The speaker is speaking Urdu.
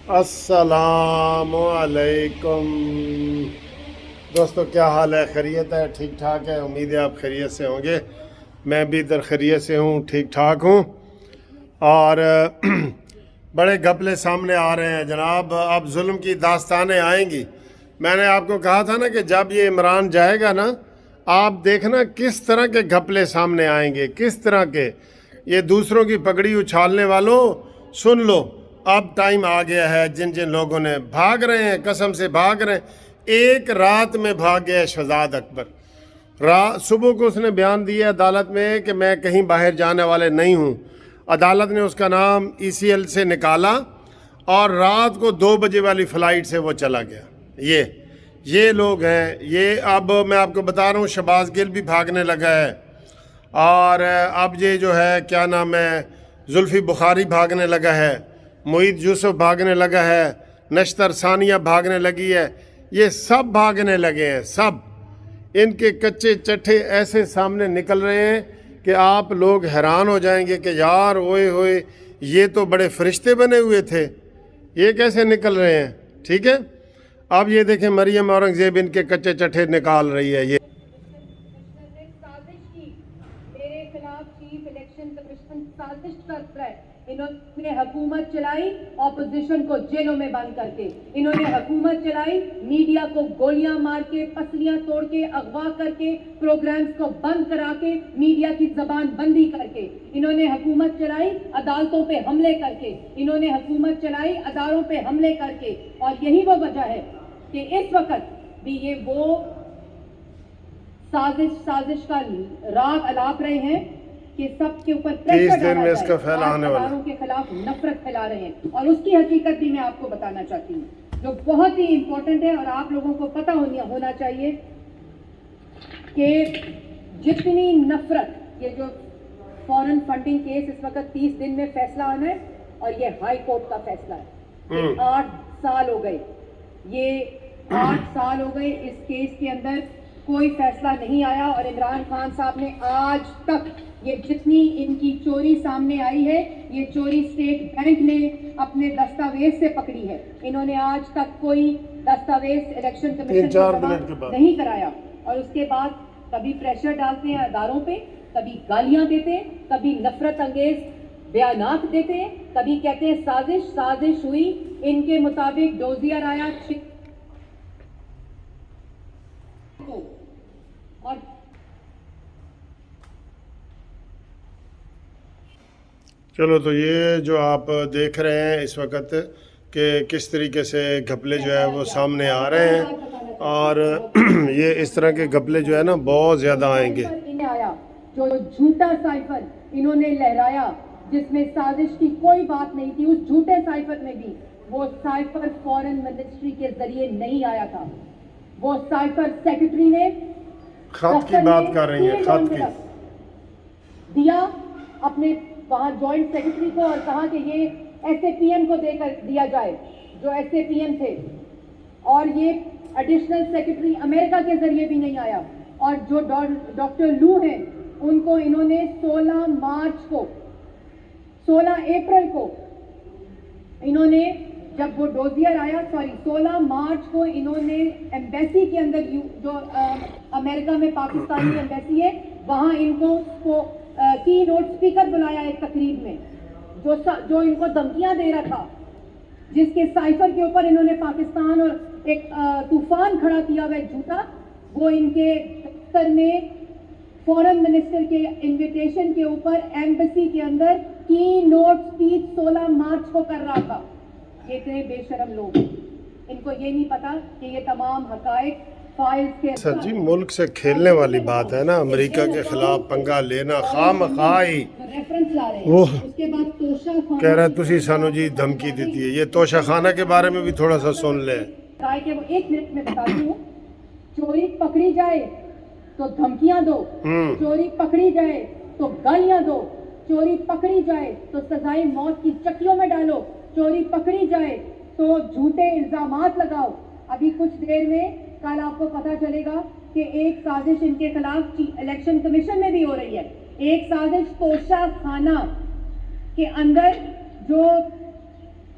السلام علیکم دوستو، کیا حال ہے؟ خیریت ہے؟ ٹھیک ٹھاک ہے؟ امید ہے آپ خیریت سے ہوں گے۔ میں بھی در خیریت سے ہوں، ٹھیک ٹھاک ہوں۔ اور بڑے گھپلے سامنے آ رہے ہیں جناب، اب ظلم کی داستانیں آئیں گی۔ میں نے آپ کو کہا تھا نا کہ جب یہ عمران جائے گا نا، آپ دیکھنا کس طرح کے گھپلے سامنے آئیں گے، کس طرح کے۔ یہ دوسروں کی پگڑی اچھالنے والوں، سن لو، اب ٹائم آ گیا ہے۔ جن جن لوگوں نے بھاگ رہے ہیں، قسم سے بھاگ رہے ہیں، ایک رات میں بھاگ گیا شہزاد اکبر۔ صبح کو اس نے بیان دیا عدالت میں کہ میں کہیں باہر جانے والے نہیں ہوں۔ عدالت نے اس کا نام ECL سے نکالا اور رات کو 2 بجے والی فلائٹ سے وہ چلا گیا۔ یہ لوگ ہیں۔ یہ اب میں آپ کو بتا رہا ہوں، شہباز گل بھی بھاگنے لگا ہے، اور اب یہ جو ہے کیا نام ہے، زلفی بخاری بھاگنے لگا ہے، معید یوسف بھاگنے لگا ہے، نشتر ثانیہ بھاگنے لگی ہے۔ یہ سب بھاگنے لگے ہیں، سب۔ ان کے کچے چٹھے ایسے سامنے نکل رہے ہیں کہ آپ لوگ حیران ہو جائیں گے کہ یار اوئے ہوئے، یہ تو بڑے فرشتے بنے ہوئے تھے، یہ کیسے نکل رہے ہیں؟ ٹھیک ہے، اب یہ دیکھیں مریم اورنگزیب ان کے کچے چٹھے نکال رہی ہے۔ یہ سازش کی، میرے خلاف چیف الیکشن کمیشن سازش کر رہا ہے۔ انہوں نے حکومت چلائی اپوزیشن کو جیلوں میں بند کر کے، انہوں نے حکومت چلائی میڈیا کو گولیاں مار کے، پسلیاں توڑ کے، اغوا کر کے، پروگرامز کو بند کرا کے، میڈیا کی زبان بندی کر کے، انہوں نے حکومت چلائی عدالتوں پہ حملے کر کے، انہوں نے حکومت چلائی اداروں پہ حملے کر کے۔ اور یہی وہ وجہ ہے کہ اس وقت بھی یہ وہ سازش کا راگ الاپ رہے ہیں کہ سب کے اوپر پریشر ڈالا جائے، اداروں کے خلاف نفرت پھیلا رہے ہیں۔ اور اس کی حقیقت بھی میں آپ کو بتانا چاہتی ہوں جو بہت ہی امپورٹنٹ ہے، اور آپ لوگوں کو پتہ ہونا چاہیے کہ جتنی نفرت، یہ جو فورن فنڈنگ کیس اس وقت 30 دن میں فیصلہ آنا ہے، اور یہ ہائی کورٹ کا فیصلہ ہے کہ 8 سال ہو گئے، یہ 8 سال ہو گئے اس کیس کے اندر کوئی فیصلہ نہیں آیا۔ اور عمران خان صاحب نے آج تک یہ جتنی ان کی چوری سامنے آئی ہے، یہ چوری اسٹیٹ بینک نے اپنے دستاویز سے پکڑی ہے۔ انہوں نے آج تک کوئی دستاویز الیکشن کمیشن کو جمع نہیں کرایا، اور اس کے بعد کبھی پریشر ڈالتے ہیں اداروں پہ، کبھی گالیاں دیتے ہیں، کبھی نفرت انگیز بیانات دیتے ہیں، کبھی کہتے ہیں سازش ہوئی، ان کے مطابق ڈوزیئر آیا اور چلو، تو یہ جو آپ دیکھ رہے ہیں اس وقت کہ کس طریقے سے گھپلے جو ہے وہ سامنے آ رہے ہیں، اور یہ اس طرح کے گھپلے جو ہے نا بہت زیادہ آئیں گے۔ جو جھوٹا سائفر انہوں نے لہرایا جس میں سازش کی کوئی بات نہیں تھی، اس جھوٹے سائفر میں بھی وہ سائفر فورن منسٹری کے ذریعے نہیں آیا تھا، وہ سائفر سیکرٹری نے خط کی بات کر رہی ہیں، خط کی دیا اپنے وہاں جوائنٹ سیکرٹری کو، اور کہا کہ یہ SAPM کو دے کر دیا جائے، جو SAPM تھے، اور یہ ایڈیشنل سیکرٹری امریکہ کے ذریعے بھی نہیں آیا۔ اور جو ڈاکٹر لو ہیں ان کو انہوں نے 16 اپریل کو انہوں نے، جب وہ ڈوزیئر آیا، 16 مارچ کو انہوں نے ایمبیسی کے اندر، جو امریکہ میں پاکستانی ایمبیسی ہے، وہاں ان کو کی نوٹ اسپیکر بلایا ایک تقریب میں، جو ان کو دھمکیاں دے رہا تھا، جس کے سائفر کے اوپر انہوں نے پاکستان اور ایک طوفان کھڑا کیا ہوا ہے جھوٹا، وہ ان کے دفتر میں فورن منسٹر کے انویٹیشن کے اوپر ایمبیسی کے اندر کی نوٹ اسپیچ 16 مارچ کو کر رہا تھا۔ یہ اتنے بے شرم لوگ، ان کو یہ نہیں پتا کہ یہ تمام حقائق فائلز کے سر جی، ملک سے کھیلنے والی بات ہے نا، امریکہ کے خلاف پنگا لینا خواہ مخواہی۔ وہ کہہ رہا ہے تسی سانو جی دھمکی دیتی ہے۔ یہ توشہ خانہ کے بارے میں بھی تھوڑا سا سن لیں۔ کہ وہ 1 منٹ میں بتاتی ہوں، چوری پکڑی جائے تو دھمکیاں دو، چوری پکڑی جائے تو گالیاں دو، چوری پکڑی جائے تو سزائے موت کی چکیوں میں ڈالو، چوری پکڑی جائے تو جھوٹے الزامات لگاؤ۔ ابھی کچھ دیر میں کل آپ کو پتہ چلے گا کہ ایک سازش ان کے خلاف الیکشن کمیشن میں بھی ہو رہی ہے، ایک سازش توشہ خانہ کے اندر جو